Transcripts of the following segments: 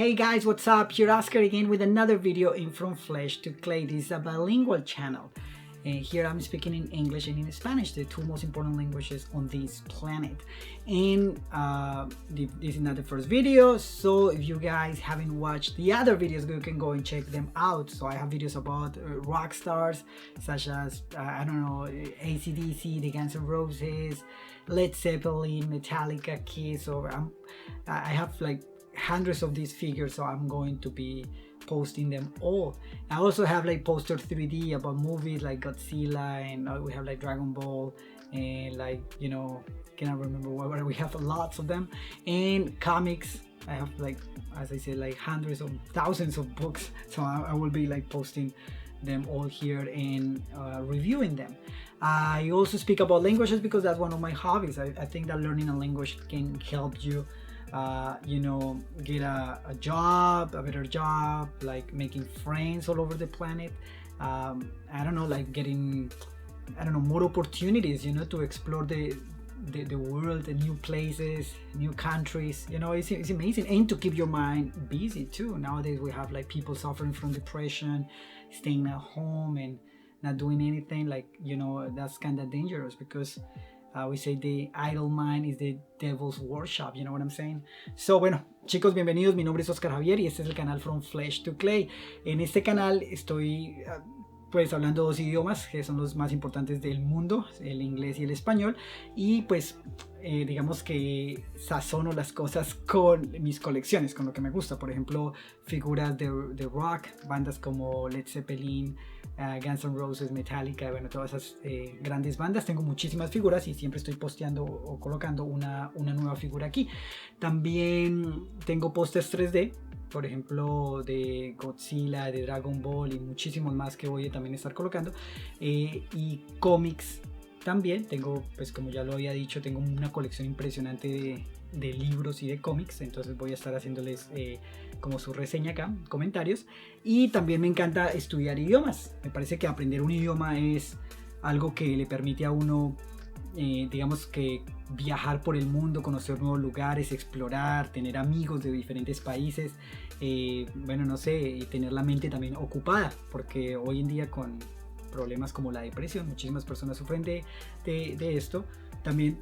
Hey guys, what's up? Here Oscar again with another video in From Flesh to Clay. This is a bilingual channel. And here I'm speaking in English and in Spanish, the two most important languages on this planet. And this is not the first video, so if you guys haven't watched the other videos, you can go and check them out. So I have videos about rock stars such as, I don't know, AC/DC, the Guns N' Roses, Led Zeppelin, Metallica, Kiss. So I have like hundreds of these figures, so I'm going to be posting them all. I also have like poster 3D about movies like Godzilla, and we have like Dragon Ball, and like, you know, cannot remember what, we have lots of them. And comics, I have like, as I said, like hundreds of thousands of books, so I will be like posting them all here and reviewing them. I also speak about languages because that's one of my hobbies. I think that learning a language can help you you know, get a job, a better job, like making friends all over the planet. I don't know, like getting, I don't know, more opportunities, you know, to explore the world, the new places, new countries. You know, it's amazing. And to keep your mind busy too. Nowadays we have like people suffering from depression, staying at home and not doing anything. Like, you know, that's kind of dangerous because we say the idle mind is the devil's workshop, you know what I'm saying? So bueno, chicos, bienvenidos. Mi nombre es Oscar Javier y este es el canal From Flesh to Clay. En este canal estoy pues hablando dos idiomas que son los más importantes del mundo, el inglés y el español, y pues digamos que sazono las cosas con mis colecciones, con lo que me gusta. Por ejemplo, figuras de rock, bandas como Led Zeppelin, Guns N' Roses, Metallica, bueno, todas esas grandes bandas. Tengo muchísimas figuras y siempre estoy posteando o colocando una nueva figura aquí. También tengo pósters 3D, por ejemplo, de Godzilla, de Dragon Ball y muchísimos más que voy a también estar colocando. Y cómics también. Tengo, pues como ya lo había dicho, tengo una colección impresionante de libros y de cómics. Entonces voy a estar haciéndoles como su reseña acá, comentarios. Y también me encanta estudiar idiomas. Me parece que aprender un idioma es algo que le permite a uno, digamos que viajar por el mundo, conocer nuevos lugares, explorar, tener amigos de diferentes países, bueno, no sé, y tener la mente también ocupada, porque hoy en día con problemas como la depresión, muchísimas personas sufren de esto. También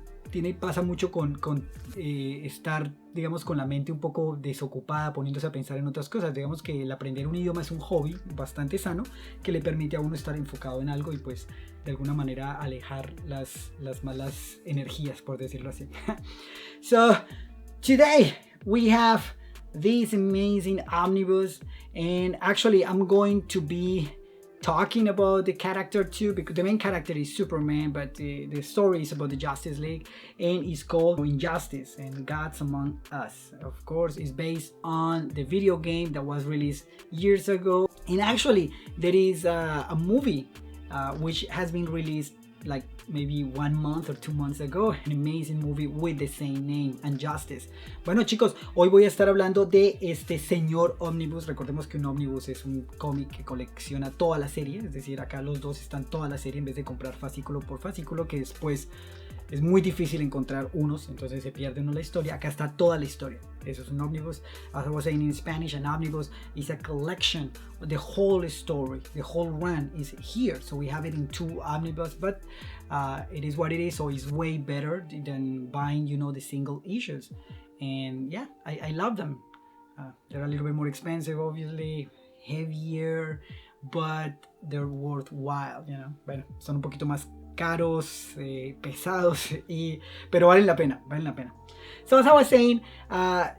pasa mucho con estar, digamos, con la mente un poco desocupada, poniéndose a pensar en otras cosas. Digamos que el aprender un idioma es un hobby bastante sano que le permite a uno estar enfocado en algo y pues de alguna manera alejar las malas energías, por decirlo así. So today we have this amazing omnibus, and actually I'm going to be talking about the character too, because the main character is Superman, but the story is about the Justice League, and it's called Injustice and Gods Among Us. Of course, it's based on the video game that was released years ago, and actually there is a movie which has been released like maybe 1 month or 2 months ago, an amazing movie with the same name, Injustice. Bueno, chicos, hoy voy a estar hablando de este señor Omnibus. Recordemos que un Omnibus es un cómic que colecciona toda la serie, es decir, acá los dos están toda la serie en vez de comprar fascículo por fascículo, que después es muy difícil encontrar unos, entonces se pierde uno la historia. Acá está toda la historia. Eso es un omnibus. As I was saying in Spanish, an omnibus is a collection of the whole story. The whole run is here. So we have it in 2 omnibus, but it is what it is. So it's way better than buying, you know, the single issues. And yeah, I love them. They're a little bit more expensive, obviously, heavier, but they're worthwhile, you know. Bueno, son un poquito más caros, pesados, pero valen la pena, valen la pena. So as I was saying,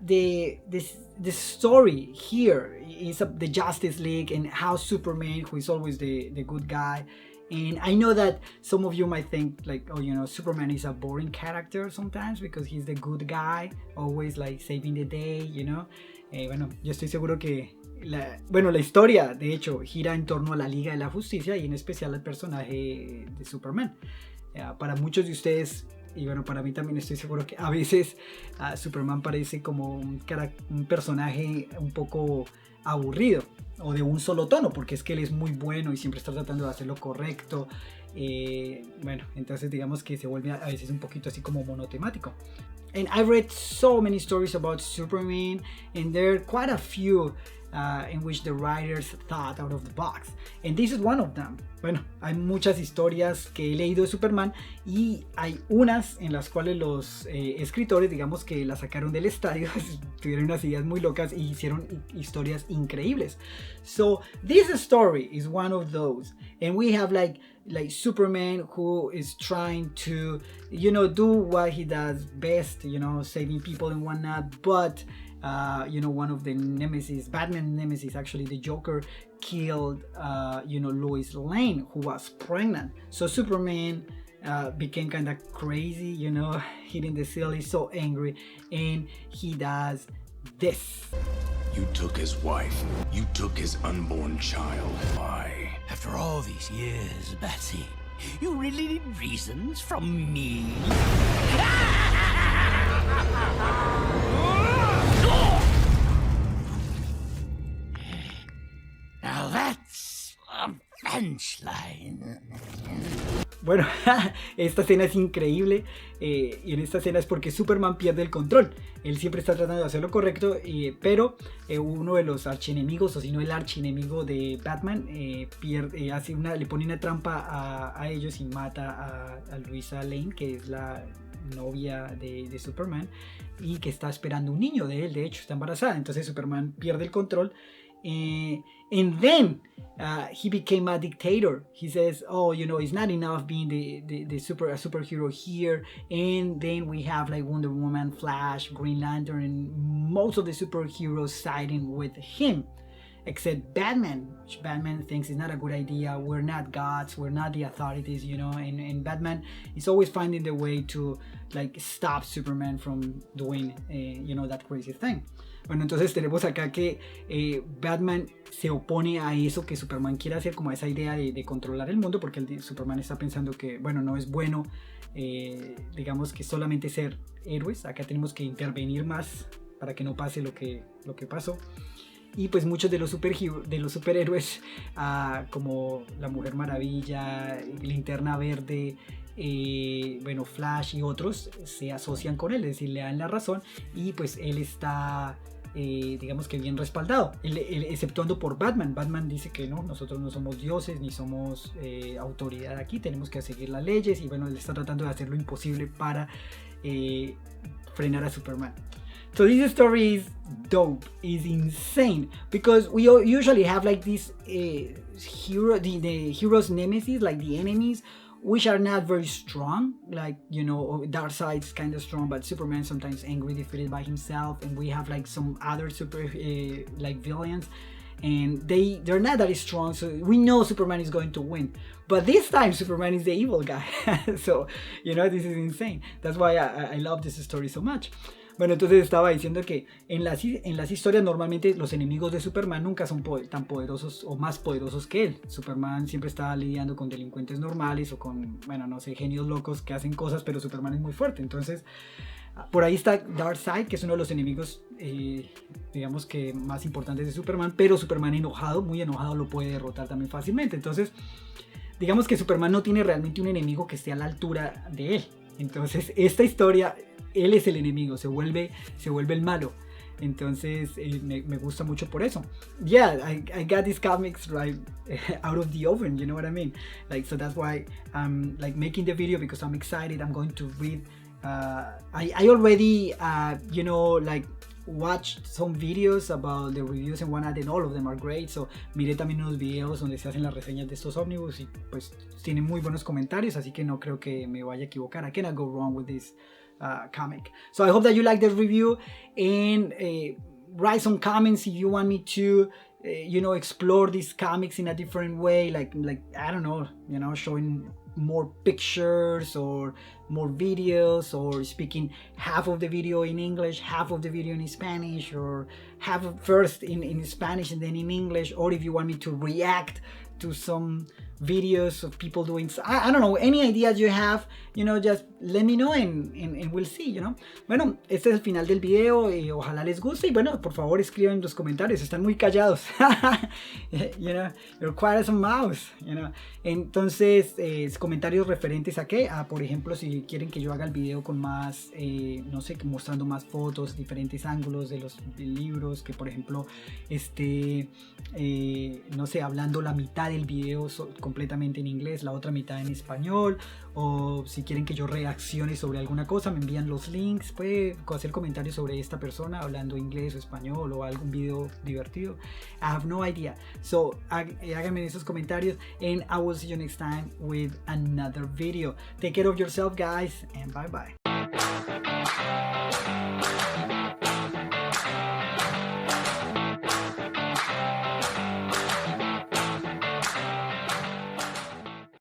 the story here is the Justice League and how Superman, who is always the good guy, and I know that some of you might think like, oh, you know, Superman is a boring character sometimes because he's the good guy, always like saving the day, you know. Bueno, yo estoy seguro que la historia de hecho gira en torno a la Liga de la Justicia y en especial al personaje de Superman. Para muchos de ustedes, y bueno, para mí también, estoy seguro que a veces Superman parece como un personaje un poco aburrido o de un solo tono, porque es que él es muy bueno y siempre está tratando de hacer lo correcto. Bueno, entonces digamos que se vuelve a veces un poquito así como monotemático. And I read so many stories about Superman, and there are quite a few in which the writers thought out of the box. And this is one of them. Bueno, hay muchas historias que he leído de Superman y hay unas en las cuales los escritores, digamos que las sacaron del estadio, tuvieron unas ideas muy locas y hicieron historias increíbles. So this story is one of those. And we have like Superman who is trying to, you know, do what he does best, you know, saving people and whatnot, but you know, one of the nemesis, Batman nemesis, actually the Joker, killed you know, Lois Lane, who was pregnant. So Superman became kind of crazy, you know, hitting the ceiling, so angry, and he does this. You took his wife. You took his unborn child. Why? After all these years, Batsy, you really need reasons from me? Now that's a punchline. Bueno, esta escena es increíble y en esta escena es porque Superman pierde el control. Él siempre está tratando de hacer lo correcto, pero uno de los archienemigos, o si no el archienemigo de Batman, le pone una trampa a ellos y mata a Luisa Lane, que es la novia de Superman y que está esperando un niño de él, de hecho está embarazada. Entonces Superman pierde el control. And then he became a dictator. He says, oh, you know, it's not enough being a superhero here. And then we have like Wonder Woman, Flash, Green Lantern, and most of the superheroes siding with him, except Batman, which Batman thinks is not a good idea. We're not gods, we're not the authorities, you know, and Batman is always finding the way to like stop Superman from doing, you know, that crazy thing. Bueno, entonces tenemos acá que Batman se opone a eso que Superman quiere hacer, como a esa idea de controlar el mundo, porque Superman está pensando que, bueno, no es bueno, digamos que solamente ser héroes. Acá tenemos que intervenir más para que no pase lo que pasó. Y pues muchos de los superhéroes, como la Mujer Maravilla, Linterna Verde, bueno, Flash y otros, se asocian con él, es decir, le dan la razón, y pues él está digamos que bien respaldado, exceptuando por Batman. Batman dice que no, nosotros no somos dioses ni somos autoridad aquí, tenemos que seguir las leyes, y bueno, él está tratando de hacer lo imposible para frenar a Superman. So this story is dope, is insane, because we usually have like this hero, the hero's nemesis, like the enemies, which are not very strong, like, you know, Darkseid's kind of strong, but Superman sometimes angry, defeated by himself, and we have like some other like villains, and they're not that strong, so we know Superman is going to win. But this time Superman is the evil guy. So, you know, this is insane. That's why I love this story so much. Bueno, entonces estaba diciendo que en las historias normalmente los enemigos de Superman nunca son tan poderosos o más poderosos que él. Superman siempre está lidiando con delincuentes normales o con, bueno, no sé, genios locos que hacen cosas, pero Superman es muy fuerte. Entonces, por ahí está Darkseid, que es uno de los enemigos, digamos que más importantes de Superman, pero Superman enojado, muy enojado, lo puede derrotar también fácilmente. Entonces, digamos que Superman no tiene realmente un enemigo que esté a la altura de él. Entonces, esta historia, él es el enemigo, se vuelve el malo. Entonces me gusta mucho por eso. Yeah, I got these comics right out of the oven, you know what I mean? Like, so that's why I'm like making the video, because I'm excited. I'm going to read. I already you know, like watched some videos about the reviews and whatnot, and all of them are great. So miré también unos videos donde se hacen las reseñas de estos omnibus y pues tienen muy buenos comentarios, así que no creo que me vaya a equivocar. I cannot go wrong with this comic. So I hope that you like this review, and write some comments if you want me to you know, explore these comics in a different way, like I don't know, you know, showing more pictures or more videos, or speaking half of the video in English, half of the video in Spanish, or half first in Spanish and then in English, or if you want me to react to some videos of people doing, I don't know, any ideas you have, you know, just let me know and we'll see, you know. Bueno, este es el final del video y ojalá les guste. Y bueno, por favor escriban en los comentarios, están muy callados. You know, you're quiet as a mouse, you know. Entonces, comentarios referentes a qué, por ejemplo, si quieren que yo haga el video con más, no sé, mostrando más fotos, diferentes ángulos de los libros, que por ejemplo, no sé, hablando la mitad del video completamente en inglés, la otra mitad en español, o si quieren que yo reaccione sobre alguna cosa, me envían los links, puede hacer comentarios sobre esta persona hablando inglés o español o algún video divertido. I have no idea, so háganme esos comentarios and I will see you next time with another video. Take care of yourself, guys, and bye bye.